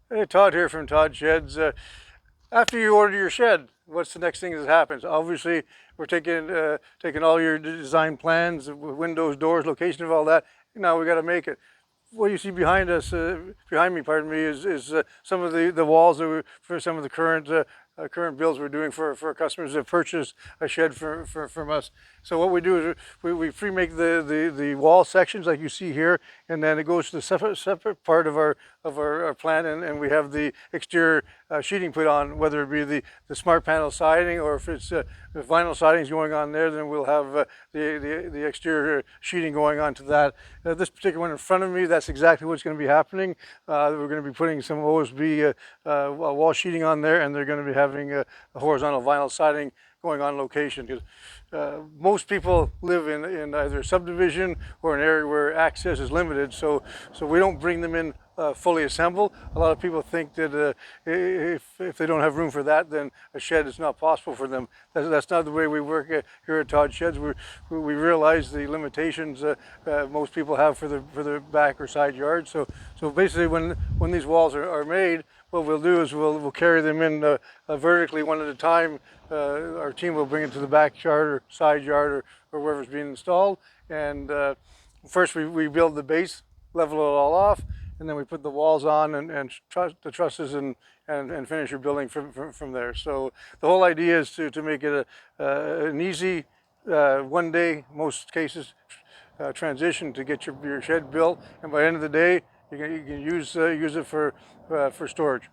Hey, Todd here from Todd Sheds. After you order your shed, what's the next thing that happens? Obviously, we're taking all your design plans, windows, doors, location of all that. Now we got to make it. What you see behind us, behind me, pardon me, is some of the walls that for some of the current builds we're doing for customers that purchase a shed from us. So what we do is we pre-make the wall sections like you see here, and then it goes to the separate part of our plant, and we have the exterior sheeting put on, whether it be the smart panel siding or if it's the vinyl sidings going on there, then we'll have the exterior sheeting going on to that. This particular one in front of me, that's exactly what's going to be happening. We're going to be putting some OSB wall sheeting on there, and they're going to be having a horizontal vinyl siding going on location, because most people live in either a subdivision or an area where access is limited, so we don't bring them in fully assembled. A lot of people think that if they don't have room for that, then a shed is not possible for them. That's not the way we work here at Todd Sheds. We realize the limitations most people have for their back or side yard. So basically, when these walls are made, what we'll do is we'll carry them in vertically one at a time. Our team will bring it to the backyard or side yard or wherever it's being installed. And first we build the base, level it all off, and then we put the walls on and the trusses and finish your building from there. So the whole idea is to make it an easy, one day, most cases, transition to get your shed built, and by the end of the day, you can use it for storage.